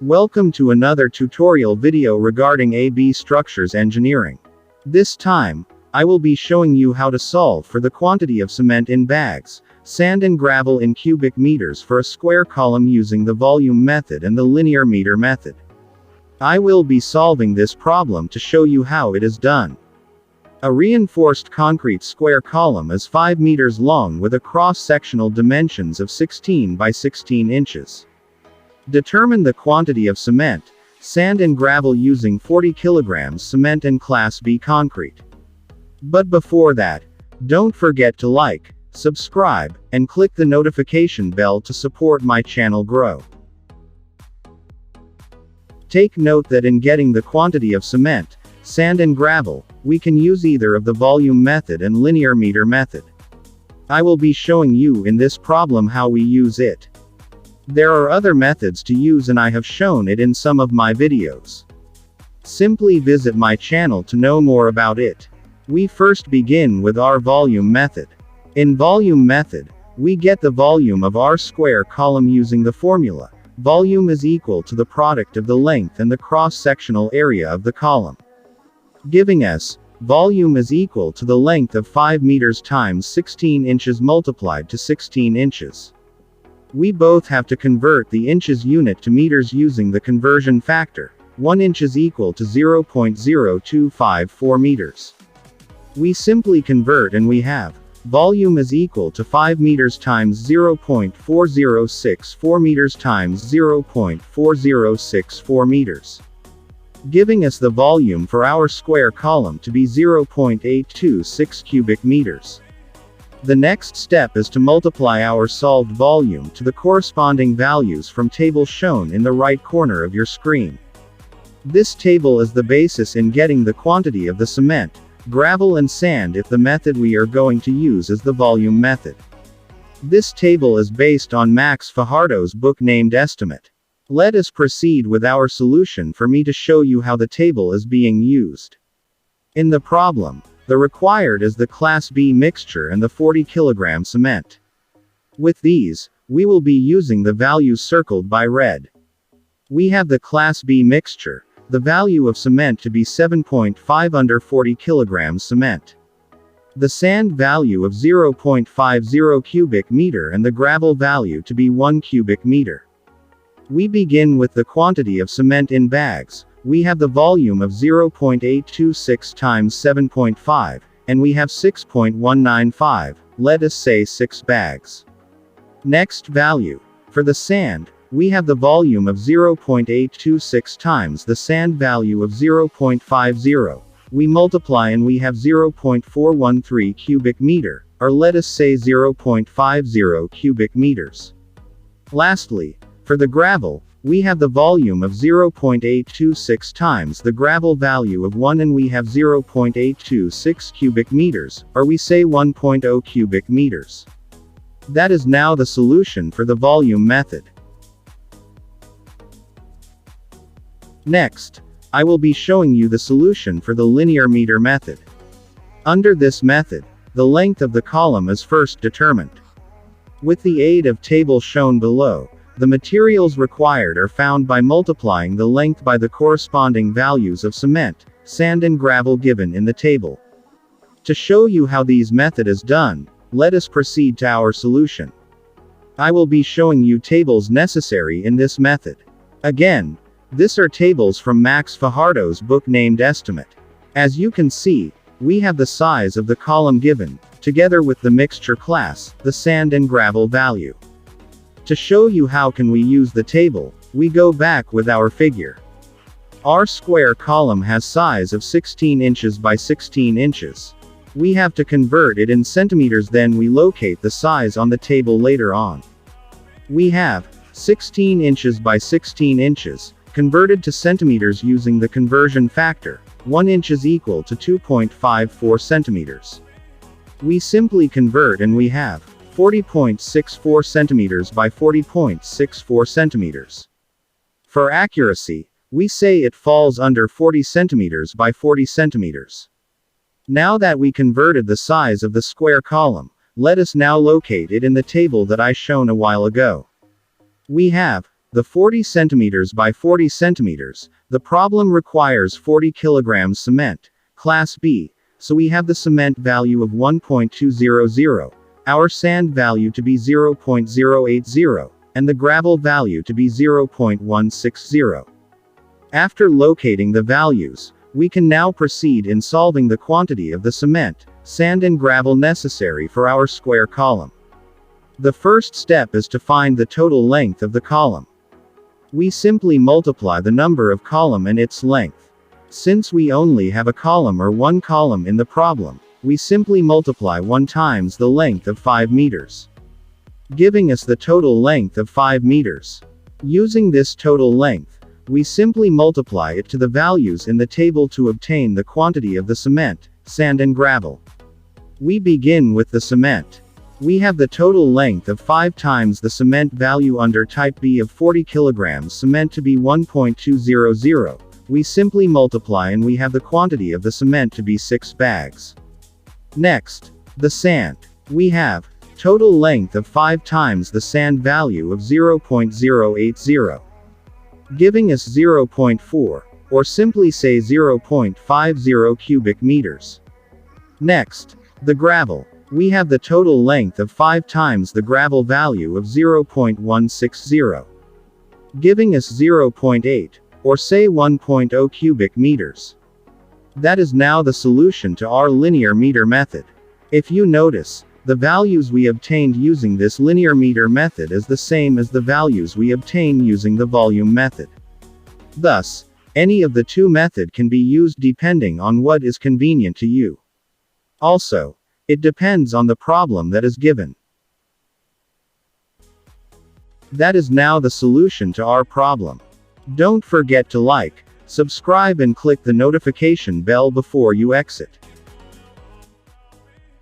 Welcome to another tutorial video regarding AB structures engineering. This time, I will be showing you how to solve for the quantity of cement in bags, sand and gravel in cubic meters for a square column using the volume method and the linear meter method. I will be solving this problem to show you how it is done. A reinforced concrete square column is 5 meters long with a cross-sectional dimensions of 16 by 16 inches. Determine the quantity of cement, sand and gravel using 40 kilograms cement and Class B concrete. But before that, don't forget to like, subscribe, and click the notification bell to support my channel grow. Take note that in getting the quantity of cement, sand and gravel, we can use either of the volume method and linear meter method. I will be showing you in this problem how we use it. There are other methods to use and I have shown it in some of my videos. Simply visit my channel to know more about it. We first begin with our volume method. In volume method, we get the volume of our square column using the formula. Volume is equal to the product of the length and the cross-sectional area of the column. Giving us, volume is equal to the length of 5 meters times 16 inches multiplied to 16 inches. We both have to convert the inches unit to meters using the conversion factor. 1 inch is equal to 0.0254 meters. We simply convert and we have, volume is equal to 5 meters times 0.4064 meters times 0.4064 meters. Giving us the volume for our square column to be 0.826 cubic meters. The next step is to multiply our solved volume to the corresponding values from table shown in the right corner of your screen. This table is the basis in getting the quantity of the cement, gravel and sand if the method we are going to use is the volume method. This table is based on Max Fajardo's book named Estimate. Let us proceed with our solution for me to show you how the table is being used. In the problem, the required is the Class B mixture and the 40 kilogram cement. With these, we will be using the values circled by red. We have the Class B mixture, the value of cement to be 7.5 under 40 kilograms cement. The sand value of 0.50 cubic meter and the gravel value to be 1 cubic meter. We begin with the quantity of cement in bags. We have the volume of 0.826 times 7.5, and we have 6.195, let us say 6 bags. Next value. For the sand, we have the volume of 0.826 times the sand value of 0.50. We multiply and we have 0.413 cubic meter, or let us say 0.50 cubic meters. Lastly, for the gravel, we have the volume of 0.826 times the gravel value of 1 and we have 0.826 cubic meters, or we say 1.0 cubic meters. That is now the solution for the volume method. Next, I will be showing you the solution for the linear meter method. Under this method, the length of the column is first determined. With the aid of table shown below, the materials required are found by multiplying the length by the corresponding values of cement, sand and gravel given in the table. To show you how this method is done, let us proceed to our solution. I will be showing you tables necessary in this method. Again, these are tables from Max Fajardo's book named Estimate. As you can see, we have the size of the column given, together with the mixture class, the sand and gravel value. To show you how can we use the table, we go back with our figure. Our square column has size of 16 inches by 16 inches. We have to convert it in centimeters, then we locate the size on the table later on. We have 16 inches by 16 inches, converted to centimeters using the conversion factor. 1 inch is equal to 2.54 centimeters. We simply convert and we have 40.64 centimeters by 40.64 centimeters. For accuracy, we say it falls under 40 centimeters by 40 centimeters. Now that we converted the size of the square column, let us now locate it in the table that I shown a while ago. We have the 40 centimeters by 40 centimeters, the problem requires 40 kilograms cement, Class B, so we have the cement value of 1.200, our sand value to be 0.080, and the gravel value to be 0.160. After locating the values, we can now proceed in solving the quantity of the cement, sand and gravel necessary for our square column. The first step is to find the total length of the column. We simply multiply the number of column and its length. Since we only have a column or one column in the problem, we simply multiply 1 times the length of 5 meters, giving us the total length of 5 meters. Using this total length, we simply multiply it to the values in the table to obtain the quantity of the cement, sand and gravel. We begin with the cement. We have the total length of 5 times the cement value under type B of 40 kilograms cement to be 1.200. We simply multiply and we have the quantity of the cement to be 6 bags. Next, the sand. We have total length of 5 times the sand value of 0.080, giving us 0.4, or simply say 0.50 cubic meters. Next, the gravel. We have the total length of 5 times the gravel value of 0.160, giving us 0.8, or say 1.0 cubic meters. That is now the solution to our linear meter method. If you notice, the values we obtained using this linear meter method is the same as the values we obtain using the volume method. Thus, any of the two methods can be used depending on what is convenient to you. Also, it depends on the problem that is given. That is now the solution to our problem. Don't forget to like, subscribe and click the notification bell before you exit.